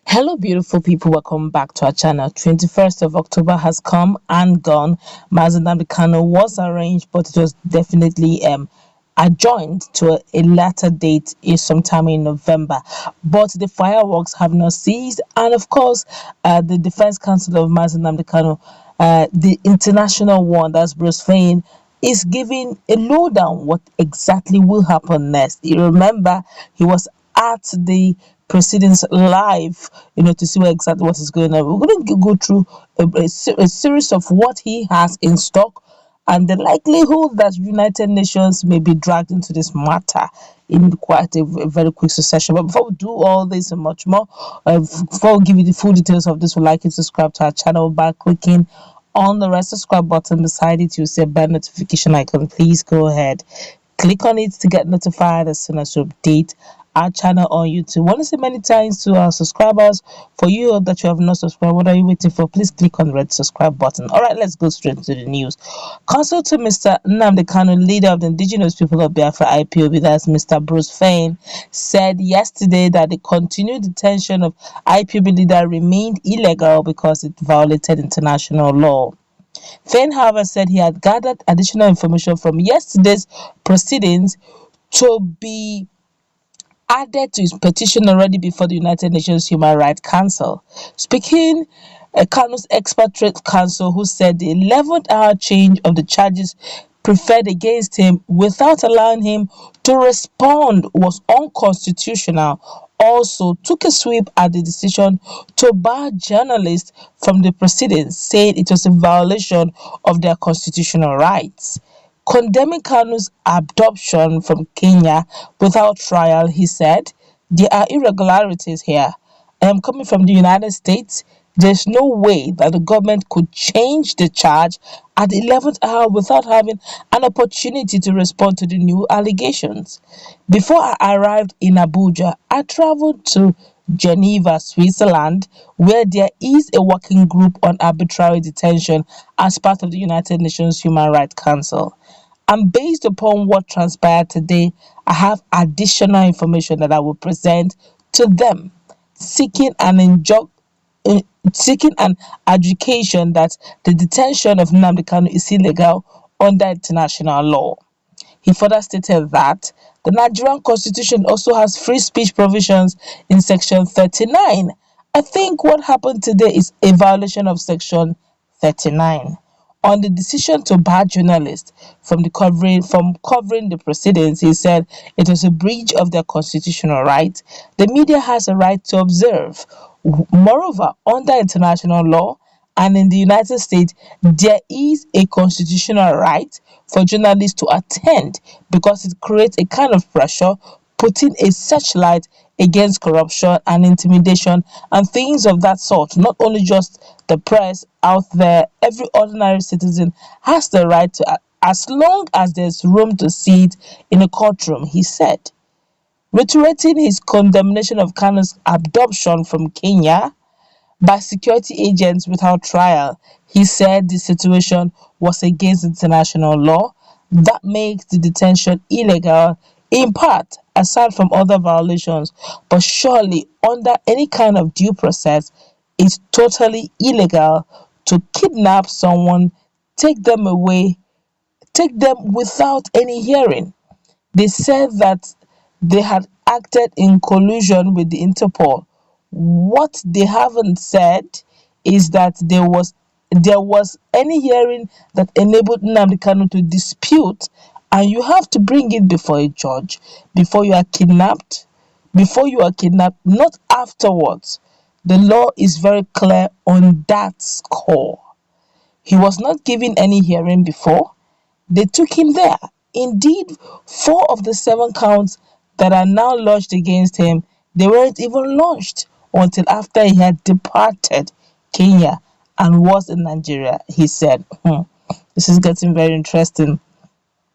Hello, beautiful people. Welcome back to our channel. 21st of October has come and gone. Nnamdi Kanu was arranged, but it was definitely adjourned to a later date is sometime in November. But the fireworks have not ceased, and of course, the Defense Council of Nnamdi Kanu, the international one, that's Bruce Fein, is giving a lowdown what exactly will happen next. You remember he was at the proceedings live, to see exactly what is going on. We're going to go through a series of what he has in stock and the likelihood that United Nations may be dragged into this matter in quite a very quick succession. But before we do all this and much more, before we give you the full details of this, we'd like you to subscribe to our channel by clicking on the red subscribe button beside it. You'll see a bell notification icon. Please go ahead, click on it to get notified as soon as we update our channel on YouTube. Want to say many thanks to our subscribers. For you that you have not subscribed, what are you waiting for? Please click on the red subscribe button. All right, let's go straight to the news. Counsel to Mr. Nnamdi Kanu, leader of the indigenous people of Biafra IPOB, that's Mr. Bruce Fein, said yesterday that the continued detention of IPOB leader remained illegal because it violated international law. Fein, however, said he had gathered additional information from yesterday's proceedings to be added to his petition already before the United Nations Human Rights Council. Speaking, Kanu's expatriate counsel, who said the 11th hour change of the charges preferred against him without allowing him to respond was unconstitutional, also took a sweep at the decision to bar journalists from the proceedings, saying it was a violation of their constitutional rights. Condemning Kanu's abduction from Kenya without trial, he said, "There are irregularities here. I am coming from the United States. There's no way that the government could change the charge at the 11th hour without having an opportunity to respond to the new allegations. Before I arrived in Abuja, I traveled to Geneva, Switzerland, where there is a working group on arbitrary detention as part of the United Nations Human Rights Council. And based upon what transpired today, I have additional information that I will present to them, seeking an adjudication that the detention of Nnamdi Kanu is illegal under international law." He further stated that the Nigerian constitution also has free speech provisions in section 39. I think what happened today is a violation of section 39. On the decision to bar journalists from covering the proceedings, he said it was a breach of their constitutional right. The media has a right to observe. Moreover, under international law and in the United States, there is a constitutional right for journalists to attend because it creates a kind of pressure, putting a searchlight against corruption and intimidation and things of that sort. Not only just the press out there, every ordinary citizen has the right to, as long as there's room to see it in a courtroom, he said. Reiterating his condemnation of Kanu's abduction from Kenya by security agents without trial, he said the situation was against international law that makes the detention illegal, in part, aside from other violations, but surely under any kind of due process, it's totally illegal to kidnap someone, take them away, take them without any hearing. They said that they had acted in collusion with the Interpol. What they haven't said is that there was any hearing that enabled Nnamdi Kanu to dispute, and you have to bring it before a judge before you are kidnapped. Before you are kidnapped, not afterwards. The law is very clear on that score. He was not given any hearing before. They took him there. Indeed, 4 of the 7 counts that are now lodged against him, they weren't even launched until after he had departed Kenya and was in Nigeria. He said, this is getting very interesting.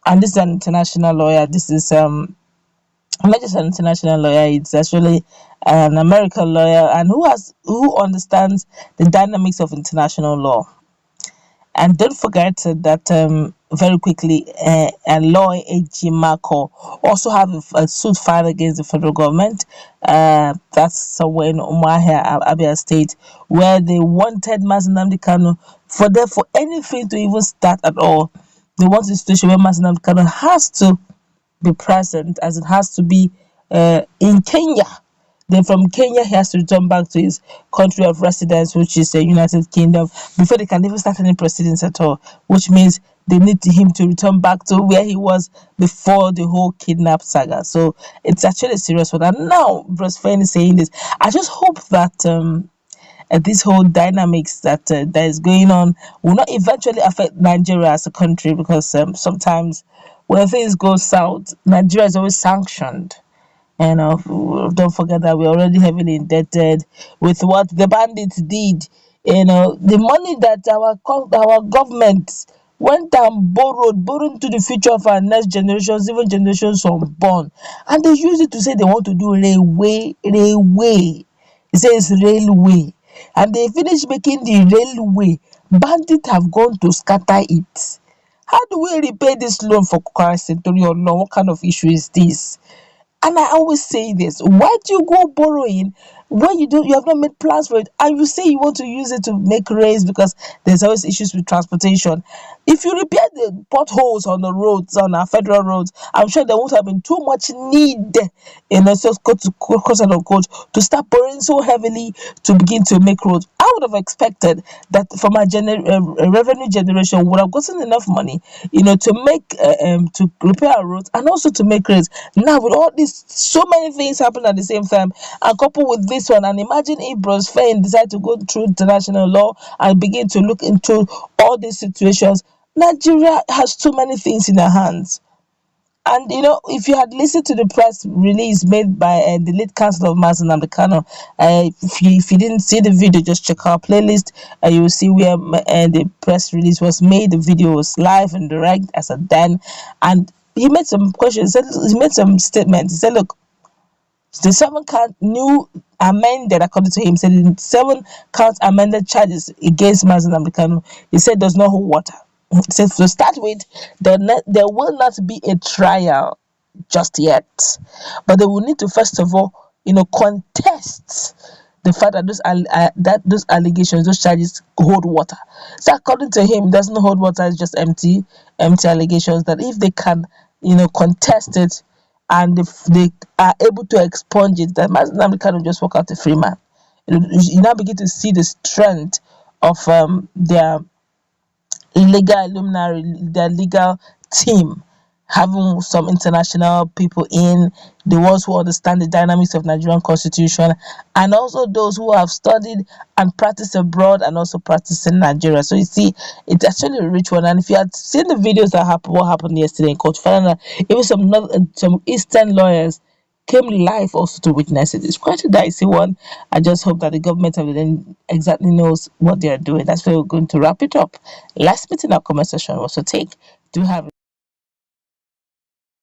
And this is an international lawyer. This is not just an international lawyer, it's actually an American lawyer and who understands the dynamics of international law. And don't forget that very quickly, Aloy Ejimako also have a suit filed against the federal government. That's somewhere in Umuahia, Abia State, where they wanted Nnamdi Kanu for anything to even start at all. They want a situation where Nnamdi Kanu has to be present, as it has to be in Kenya. Then from Kenya, he has to return back to his country of residence, which is the United Kingdom, before they can even start any proceedings at all, which means they need him to return back to where he was before the whole kidnap saga. So it's actually a serious one. And now, Bros Fein is saying this. I just hope that this whole dynamics that is going on will not eventually affect Nigeria as a country, because sometimes when things go south, Nigeria is always sanctioned. And don't forget that we're already heavily indebted with what the bandits did. The money that our government went and borrowed to the future of our next generations, even generations unborn, and they use it to say they want to do railway. It says railway, and they finish making the railway. Bandits have gone to scatter it. How do we repay this loan, for Christ's sake? What kind of issue is this? And I always say this: why do you go borrowing when you have not made plans for it, and you say you want to use it to make raise, because there's always issues with transportation? If you repair the potholes on the roads, on our federal roads, I'm sure there won't have been too much need, so to start borrowing so heavily to begin to make roads. I would have expected that from our revenue generation would have gotten enough money, to make to repair our roads and also to make roads. Now with all these, so many things happen at the same time, and coupled with this one, and imagine if Bros Fein decide to go through international law and begin to look into all these situations. Nigeria has too many things in her hands. And if you had listened to the press release made by the lead counsel of Nnamdi Kanu, if you didn't see the video, just check our playlist. You will see where the press release was made. The video was live and direct as a then, and he made some questions. He made some statements. He said, "Look, the 7-count new amended, according to him, said the 7-count amended charges against Nnamdi Kanu, he said, does not hold water. He said, to start with, there will not be a trial just yet, but they will need to first of all, contest the fact that those allegations, those charges hold water." So according to him, it doesn't hold water. It's just empty allegations. That if they can, contest it, and if they are able to expunge it, that Nnamdi Kanu just walk out a free man. You now begin to see the strength of their legal luminary, their legal team, having some international people in, the ones who understand the dynamics of Nigerian constitution, and also those who have studied and practiced abroad and also practiced in Nigeria. So you see, it's actually a rich one. And if you had seen the videos that happened, what happened yesterday in court, even some Eastern lawyers came live also to witness it. It's quite a dicey one. I just hope that the government of then exactly knows what they are doing. That's where we're going to wrap it up. Let's meet in our comment section. Also take. Do have